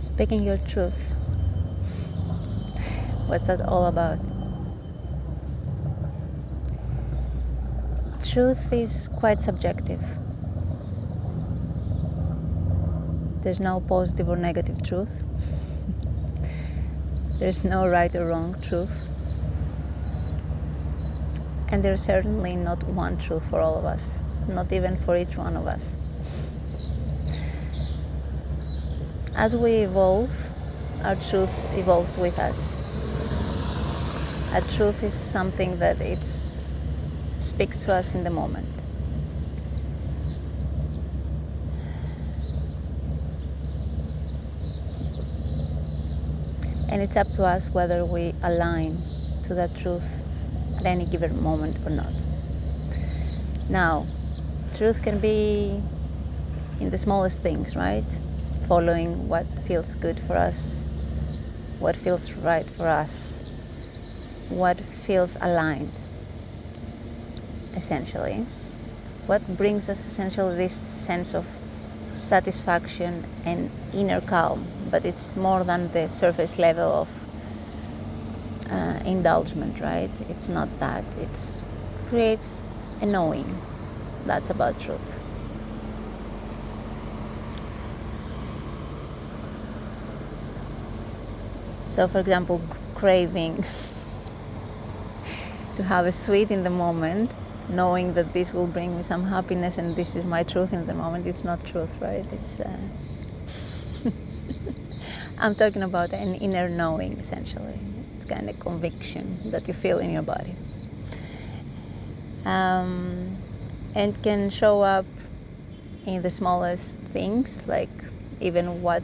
Speaking your truth. What's that all about? Truth is quite subjective. There's no positive or negative truth. There's no right or wrong truth. And there's certainly not one truth for all of us, not even for each one of us. As we evolve, our truth evolves with us. Our truth is something that it speaks to us in the moment. And it's up to us whether we align to that truth at any given moment or not. Now, truth can be in the smallest things, right? Following what feels good for us, what feels right for us, what feels aligned, essentially. What brings us essentially this sense of satisfaction and inner calm, but it's more than the surface level of indulgence, right? It's not that. It creates a knowing. That's about truth. So, for example, craving to have a sweet in the moment, knowing that this will bring me some happiness and this is my truth in the moment, it's not truth, right? It's I'm talking about an inner knowing, essentially. It's kind of conviction that you feel in your body. And can show up in the smallest things, like even what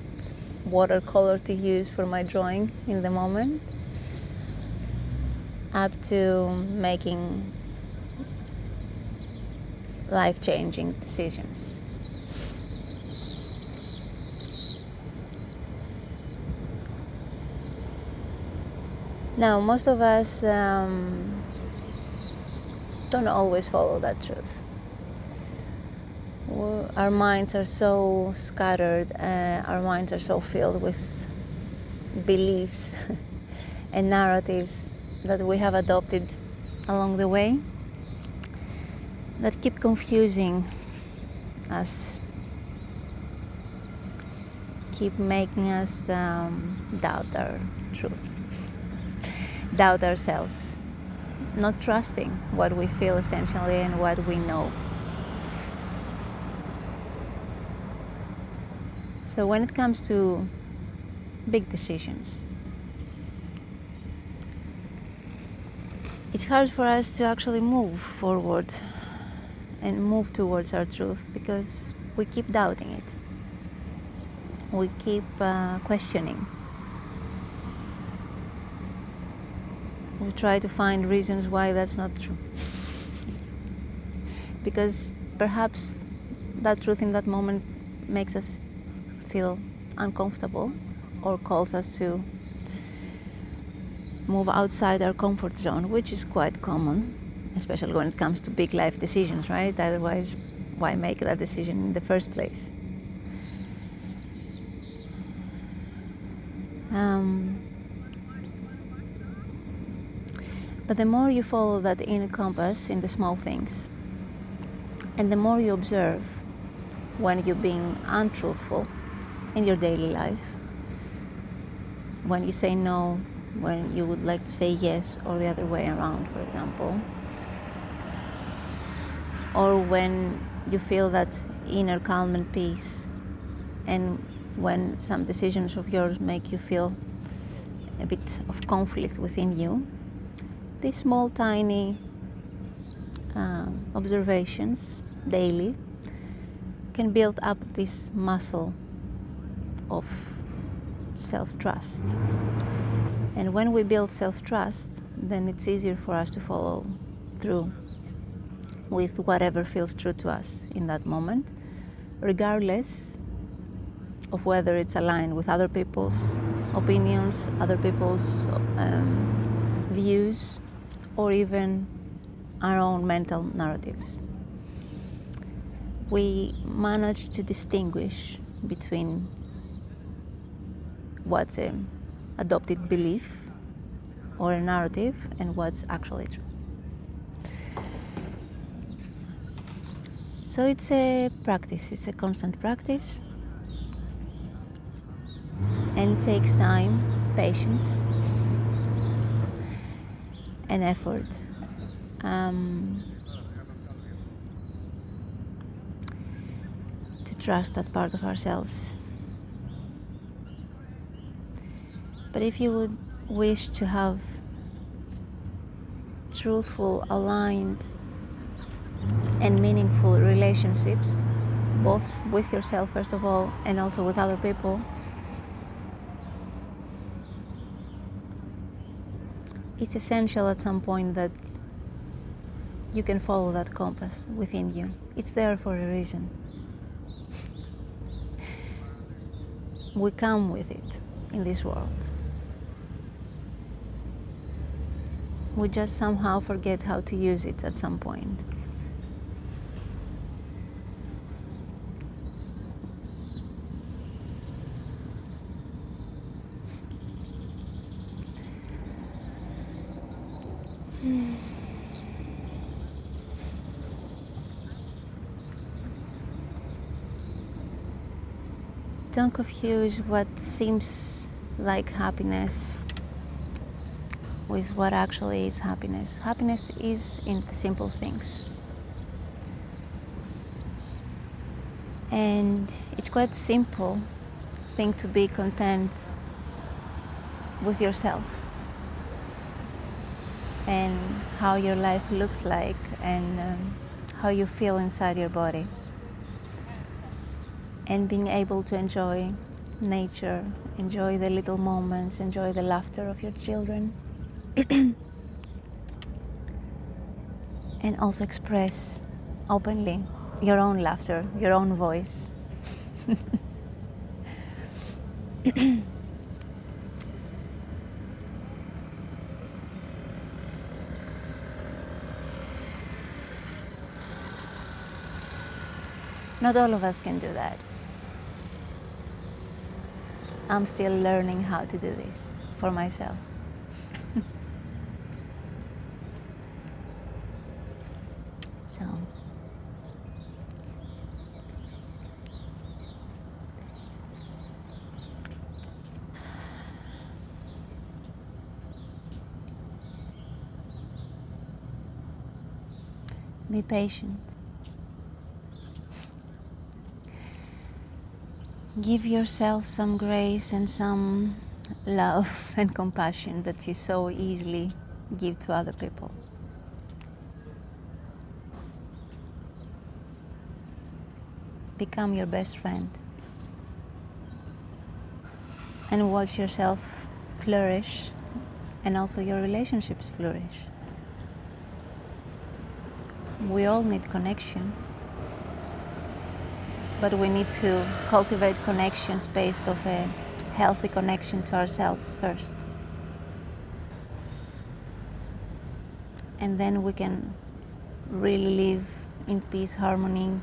watercolor to use for my drawing in the moment, up to making life-changing decisions. Now, most of us don't always follow that truth. Our minds are so scattered, our minds are so filled with beliefs and narratives that we have adopted along the way that keep confusing us, keep making us doubt our truth, doubt ourselves, not trusting what we feel essentially and what we know. So when it comes to big decisions, it's hard for us to actually move forward and move towards our truth because we keep doubting it. We keep questioning. We try to find reasons why that's not true. Because perhaps that truth in that moment makes us feel uncomfortable or calls us to move outside our comfort zone, which is quite common, especially when it comes to big life decisions, right? Otherwise, why make that decision in the first place? But the more you follow that inner compass in the small things, and the more you observe when you're being untruthful in your daily life, when you say no, when you would like to say yes, or the other way around, for example, or when you feel that inner calm and peace, and when some decisions of yours make you feel a bit of conflict within you, these small, tiny observations daily can build up this muscle of self-trust. And when we build self-trust, then it's easier for us to follow through with whatever feels true to us in that moment, regardless of whether it's aligned with other people's opinions, other people's views, or even our own mental narratives. We manage to distinguish between what's an adopted belief or a narrative and what's actually true. So it's a practice, it's a constant practice, and it takes time, patience, and effort. To trust that part of ourselves. But if you would wish to have truthful, aligned, and meaningful relationships, both with yourself first of all and also with other people, it's essential at some point that you can follow that compass within you. It's there for a reason. We come with it in this world. We just somehow forget how to use it at some point. Don't confuse what seems like happiness with what actually is happiness. Happiness is in the simple things. And it's quite simple thing to be content with yourself and how your life looks like and how you feel inside your body. And being able to enjoy nature, enjoy the little moments, enjoy the laughter of your children. And also express openly your own laughter, your own voice. Not all of us can do that. I'm still learning how to do this for myself. So, be patient. Give yourself some grace and some love and compassion that you so easily give to other people. Become your best friend and watch yourself flourish and also your relationships flourish. We all need connection, but we need to cultivate connections based on a healthy connection to ourselves first. And then we can really live in peace, harmony,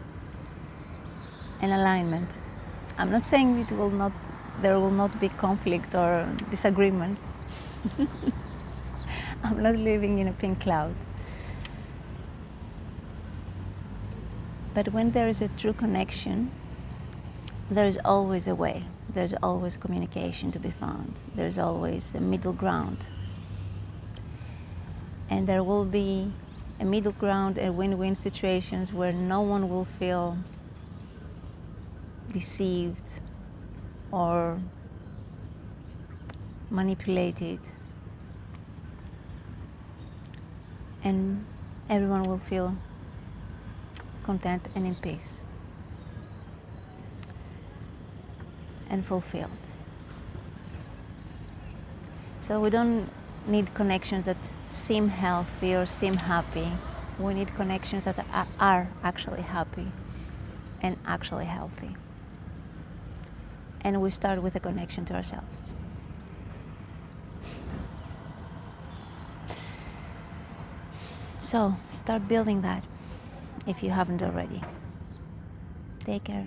and alignment. I'm not saying there will not be conflict or disagreements. I'm not living in a pink cloud. But when there is a true connection, there is always a way. There's always communication to be found. There's always a middle ground. And there will be a middle ground and win-win situations where no one will feel deceived or manipulated. And everyone will feel content and in peace and fulfilled. So we don't need connections that seem healthy or seem happy. We need connections that are actually happy and actually healthy. And we start with a connection to ourselves. So start building that if you haven't already. Take care.